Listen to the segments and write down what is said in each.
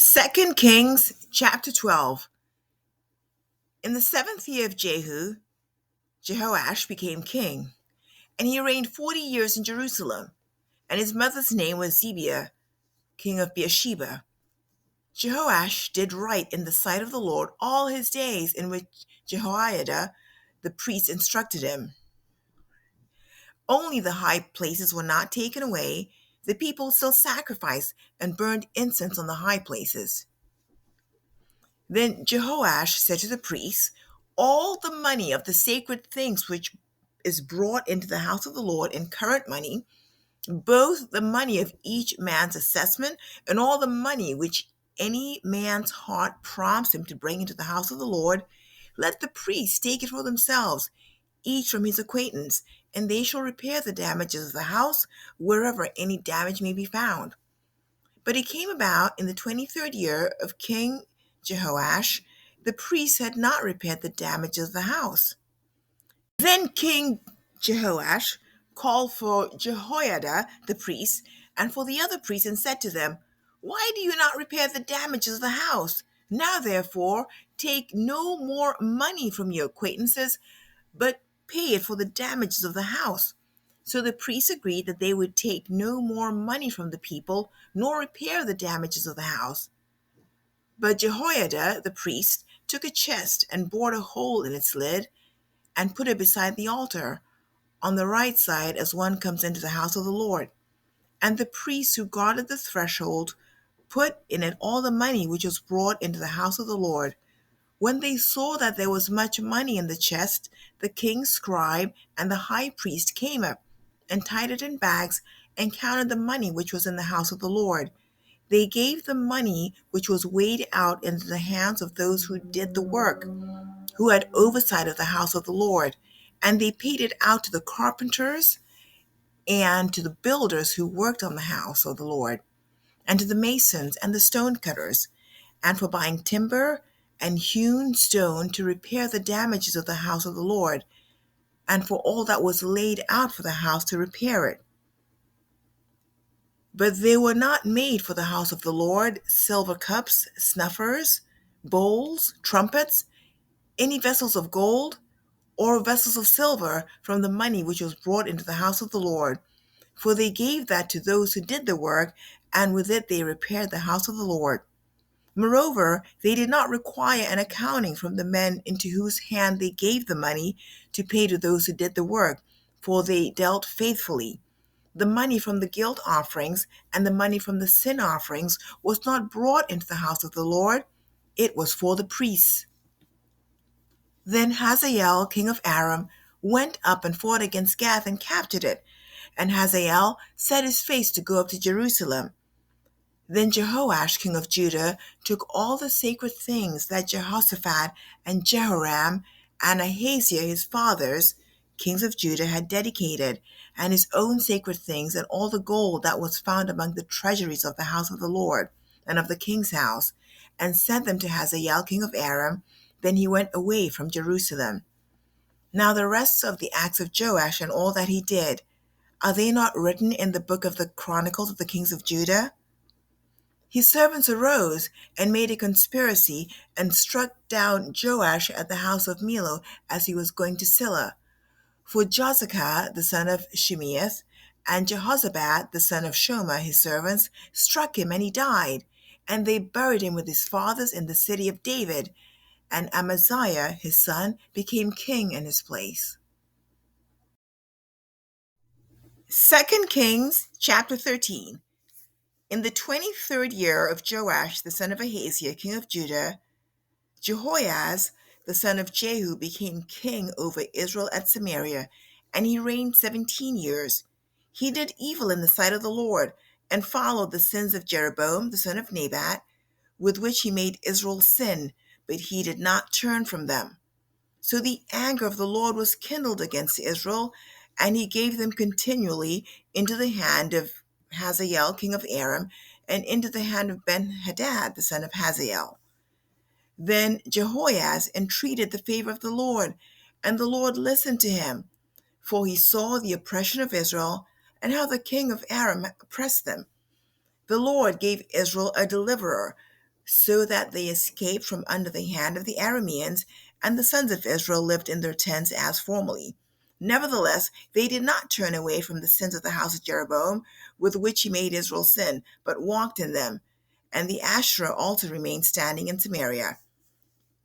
2 Kings chapter 12. In the 7th year of Jehu, Jehoash became king, and he reigned 40 years in Jerusalem, and his mother's name was Zibiah, king of Beersheba. Jehoash did right in the sight of the Lord all his days in which Jehoiada the priest instructed him. Only the high places were not taken away. The people still sacrificed and burned incense on the high places. Then Jehoash said to the priests, all the money of the sacred things which is brought into the house of the Lord in current money, both the money of each man's assessment and all the money which any man's heart prompts him to bring into the house of the Lord, let the priests take it for themselves, each from his acquaintance, and they shall repair the damages of the house wherever any damage may be found. But it came about in the 23rd year of King Jehoash, the priests had not repaired the damages of the house. Then King Jehoash called for Jehoiada the priest and for the other priests and said to them, why do you not repair the damages of the house? Now, therefore, take no more money from your acquaintances, but pay it for the damages of the house. So the priests agreed that they would take no more money from the people, nor repair the damages of the house. But Jehoiada the priest took a chest and bored a hole in its lid, and put it beside the altar, on the right side as one comes into the house of the Lord. And the priests who guarded the threshold put in it all the money which was brought into the house of the Lord. When they saw that there was much money in the chest, the king's scribe and the high priest came up and tied it in bags and counted the money which was in the house of the Lord. They gave the money which was weighed out into the hands of those who did the work, who had oversight of the house of the Lord, and they paid it out to the carpenters and to the builders who worked on the house of the Lord, and to the masons and the stone cutters, and for buying timber and hewn stone to repair the damages of the house of the Lord, and for all that was laid out for the house to repair it. But they were not made for the house of the Lord silver cups, snuffers, bowls, trumpets, any vessels of gold, or vessels of silver from the money which was brought into the house of the Lord. For they gave that to those who did the work, and with it they repaired the house of the Lord. Moreover, they did not require an accounting from the men into whose hand they gave the money to pay to those who did the work, for they dealt faithfully. The money from the guilt offerings and the money from the sin offerings was not brought into the house of the Lord. It was for the priests. Then Hazael, king of Aram, went up and fought against Gath and captured it. And Hazael set his face to go up to Jerusalem. Then Jehoash, king of Judah, took all the sacred things that Jehoshaphat and Jehoram and Ahaziah his fathers, kings of Judah, had dedicated, and his own sacred things, and all the gold that was found among the treasuries of the house of the Lord and of the king's house, and sent them to Hazael, king of Aram. Then he went away from Jerusalem. Now the rest of the acts of Joash and all that he did, are they not written in the book of the Chronicles of the kings of Judah? His servants arose and made a conspiracy and struck down Joash at the house of Millo as he was going to Silla. For Jozachar, the son of Shimeath, and Jehozabad, the son of Shoma, his servants, struck him, and he died. And they buried him with his fathers in the city of David, and Amaziah, his son, became king in his place. 2 Kings chapter 13. In the 23rd year of Joash, the son of Ahaziah, king of Judah, Jehoahaz, the son of Jehu, became king over Israel at Samaria, and he reigned 17 years. He did evil in the sight of the Lord, and followed the sins of Jeroboam, the son of Nebat, with which he made Israel sin, but he did not turn from them. So the anger of the Lord was kindled against Israel, and he gave them continually into the hand of Hazael, king of Aram, and into the hand of Ben-Hadad, the son of Hazael. Then Jehoahaz entreated the favor of the Lord, and the Lord listened to him, for he saw the oppression of Israel, and how the king of Aram oppressed them. The Lord gave Israel a deliverer, so that they escaped from under the hand of the Arameans, and the sons of Israel lived in their tents as formerly. Nevertheless, they did not turn away from the sins of the house of Jeroboam, with which he made Israel sin, but walked in them. And the Asherah altar remained standing in Samaria.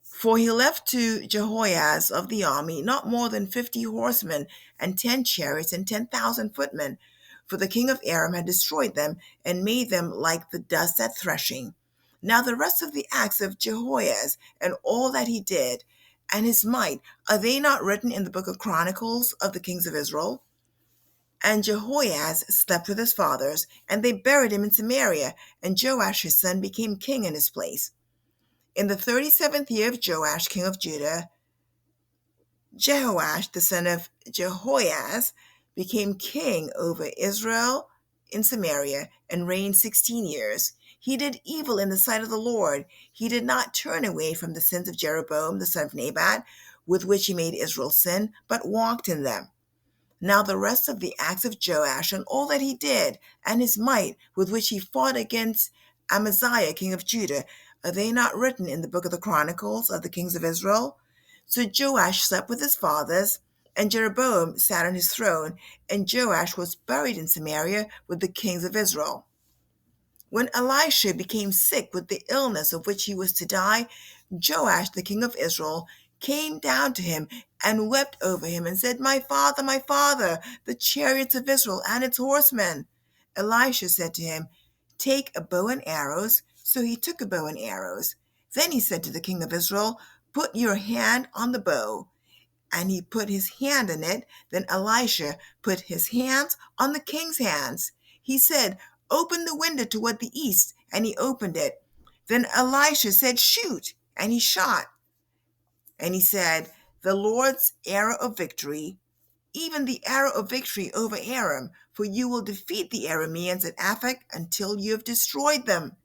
For he left to Jehoiaz of the army not more than 50 horsemen, and 10 chariots, and 10,000 footmen. For the king of Aram had destroyed them, and made them like the dust at threshing. Now the rest of the acts of Jehoiaz, and all that he did, and his might, are they not written in the book of Chronicles of the kings of Israel? And Jehoiaz slept with his fathers, and they buried him in Samaria, and Joash his son became king in his place. In the 37th year of Joash king of Judah, Jehoash the son of Jehoiaz became king over Israel in Samaria, and reigned 16 years. He did evil in the sight of the Lord. He did not turn away from the sins of Jeroboam the son of Nebat, with which he made Israel sin, but walked in them. Now the rest of the acts of Joash, and all that he did, and his might with which he fought against Amaziah king of Judah, are they not written in the book of the Chronicles of the kings of Israel? So Joash slept with his fathers, and Jeroboam sat on his throne, and Joash was buried in Samaria with the kings of Israel. When Elisha became sick with the illness of which he was to die, Joash the king of Israel came down to him and wept over him, and said, my father, the chariots of Israel and its horsemen. Elisha said to him, Take a bow and arrows. So he took a bow and arrows. Then he said to the king of Israel, Put your hand on the bow. And he put his hand in it. Then Elisha put his hands on the king's hands. He said, Open the window toward the east. And he opened it. Then Elisha said, Shoot. And he shot. And he said, The Lord's arrow of victory, even the arrow of victory over Aram, for you will defeat the Arameans at Aphek until you have destroyed them.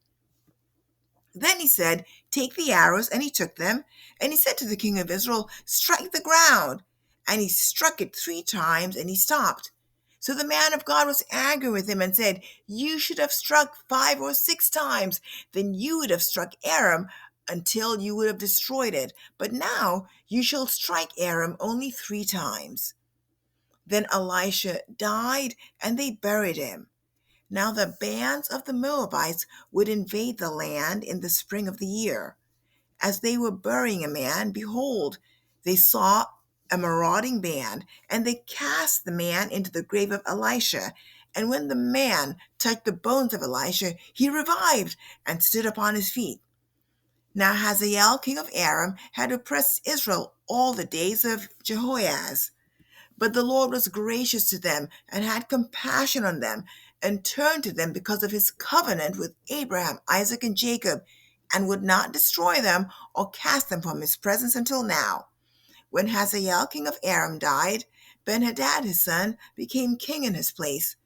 Then he said, Take the arrows, and he took them. And he said to the king of Israel, Strike the ground. And he struck it 3 times, and he stopped. So the man of God was angry with him and said, You should have struck 5 or 6 times. Then you would have struck Aram until you would have destroyed it. But now you shall strike Aram only 3 times. Then Elisha died, and they buried him. Now the bands of the Moabites would invade the land in the spring of the year. As they were burying a man, behold, they saw a marauding band, and they cast the man into the grave of Elisha. And when the man touched the bones of Elisha, he revived and stood upon his feet. Now Hazael king of Aram had oppressed Israel all the days of Jehoiaz. But the Lord was gracious to them, and had compassion on them, and turned to them because of his covenant with Abraham, Isaac, and Jacob, and would not destroy them or cast them from his presence until now. When Hazael king of Aram died, Ben-Hadad his son became king in his place.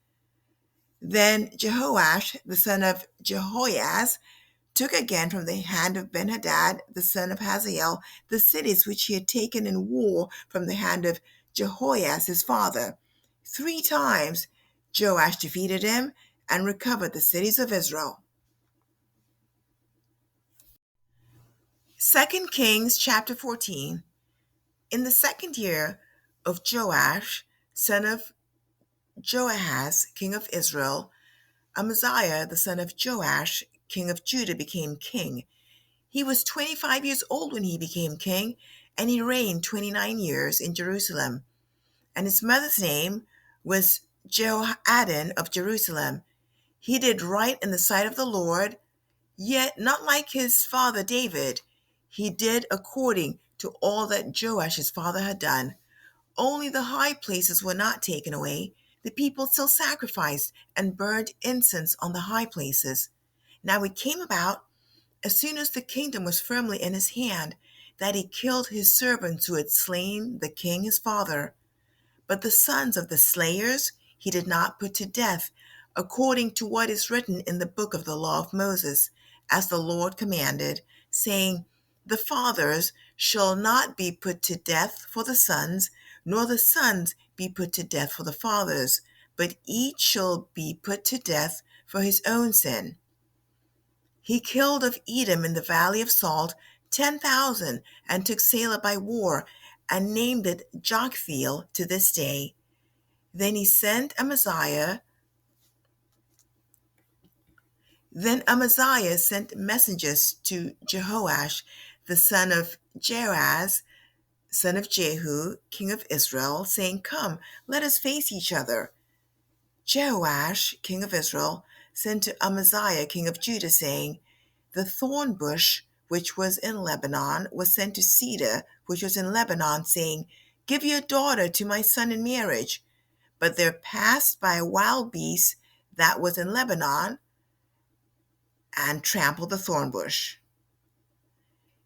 Then Jehoash the son of Jehoiaz took again from the hand of Ben-Hadad the son of Hazael the cities which he had taken in war from the hand of Jehoiaz his father. 3 times Joash defeated him and recovered the cities of Israel. 2 Kings chapter 14. In the 2nd year of Joash, son of Joahaz, king of Israel, Amaziah, the son of Joash, king of Judah, became king. He was 25 years old when he became king, and he reigned 29 years in Jerusalem. And his mother's name was Jehoaddan of Jerusalem. He did right in the sight of the Lord, yet not like his father David. He did according to all that Joash his father had done. Only the high places were not taken away. The people still sacrificed and burned incense on the high places. Now it came about, as soon as the kingdom was firmly in his hand, that he killed his servants who had slain the king his father. But the sons of the slayers he did not put to death, according to what is written in the book of the law of Moses, as the Lord commanded, saying, The fathers shall not be put to death for the sons, nor the sons be put to death for the fathers, but each shall be put to death for his own sin. He killed of Edom in the valley of Salt 10,000, and took Selah by war, and named it Joktheel to this day. Then he sent Amaziah. Then Amaziah sent messengers to Jehoash, the son of Jehoaz, son of Jehu, king of Israel, saying, Come, let us face each other. Jehoash, king of Israel, sent to Amaziah, king of Judah, saying, The thorn bush which was in Lebanon was sent to cedar which was in Lebanon, saying, Give your daughter to my son in marriage. But there passed by a wild beast that was in Lebanon, and trampled the thorn bush.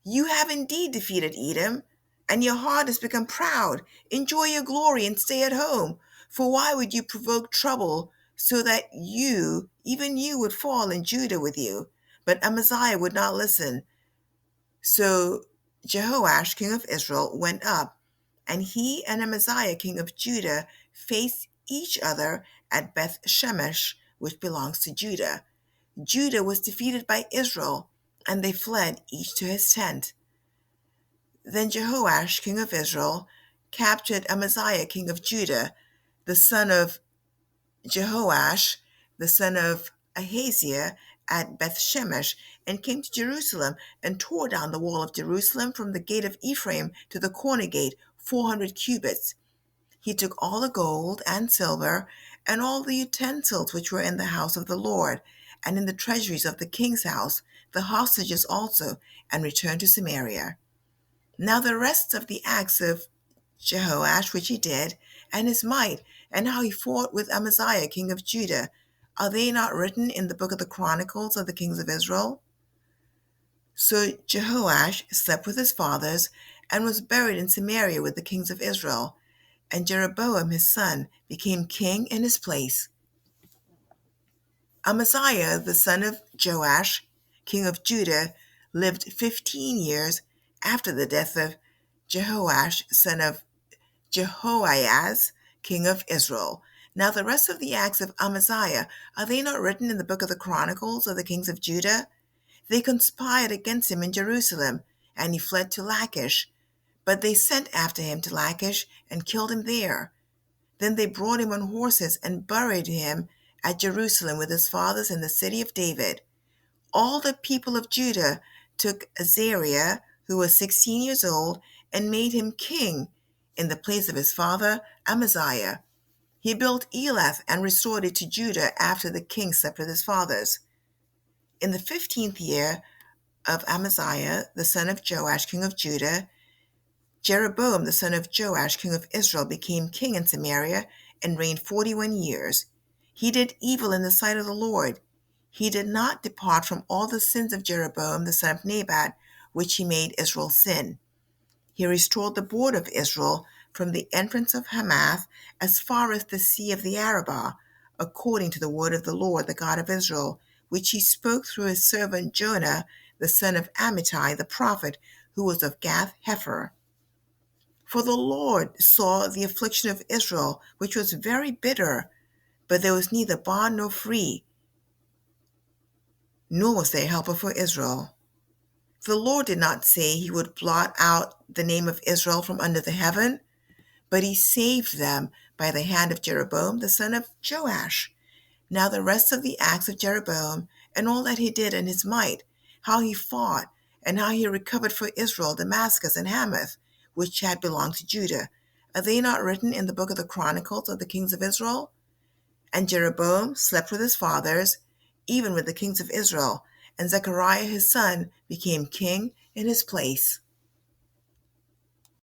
You have indeed defeated Edom, and your heart has become proud. Enjoy your glory and stay at home. For why would you provoke trouble so that you, even you, would fall and Judah with you? But Amaziah would not listen. So Jehoash, king of Israel, went up, and he and Amaziah, king of Judah, faced each other at Beth Shemesh, which belongs to Judah. Judah was defeated by Israel, and they fled each to his tent. Then Jehoash, king of Israel, captured Amaziah, king of Judah, the son of Jehoash, the son of Ahaziah, at Beth Shemesh, and came to Jerusalem, and tore down the wall of Jerusalem from the gate of Ephraim to the corner gate, 400 cubits. He took all the gold and silver, and all the utensils which were in the house of the Lord, and in the treasuries of the king's house, the hostages also, and returned to Samaria. Now the rest of the acts of Jehoash which he did, and his might, and how he fought with Amaziah king of Judah, are they not written in the book of the Chronicles of the kings of Israel? So Jehoash slept with his fathers, and was buried in Samaria with the kings of Israel, and Jeroboam his son became king in his place. Amaziah the son of Joash, king of Judah, lived 15 years after the death of Jehoash son of Jehoahaz, king of Israel. Now the rest of the acts of Amaziah, are they not written in the book of the Chronicles of the kings of Judah? They conspired against him in Jerusalem, and he fled to Lachish. But they sent after him to Lachish, and killed him there. Then they brought him on horses, and buried him at Jerusalem with his fathers in the city of David. All the people of Judah took Azariah, who was 16 years old, and made him king in the place of his father Amaziah. He built Elath and restored it to Judah after the king slept with his fathers. In the 15th year of Amaziah, the son of Joash, king of Judah, Jeroboam, the son of Joash, king of Israel, became king in Samaria and reigned 41 years. He did evil in the sight of the Lord. He did not depart from all the sins of Jeroboam, the son of Nebat, which he made Israel sin. He restored the border of Israel from the entrance of Hamath as far as the sea of the Arabah, according to the word of the Lord, the God of Israel, which he spoke through his servant Jonah, the son of Amittai, the prophet, who was of Gath-hepher. For the Lord saw the affliction of Israel, which was very bitter, but there was neither bond nor free, nor was there a helper for Israel. The Lord did not say he would blot out the name of Israel from under the heaven, but he saved them by the hand of Jeroboam, the son of Joash. Now the rest of the acts of Jeroboam, and all that he did in his might, how he fought, and how he recovered for Israel Damascus and Hamath, which had belonged to Judah, are they not written in the book of the Chronicles of the kings of Israel? And Jeroboam slept with his fathers, even with the kings of Israel, and Zechariah his son became king in his place.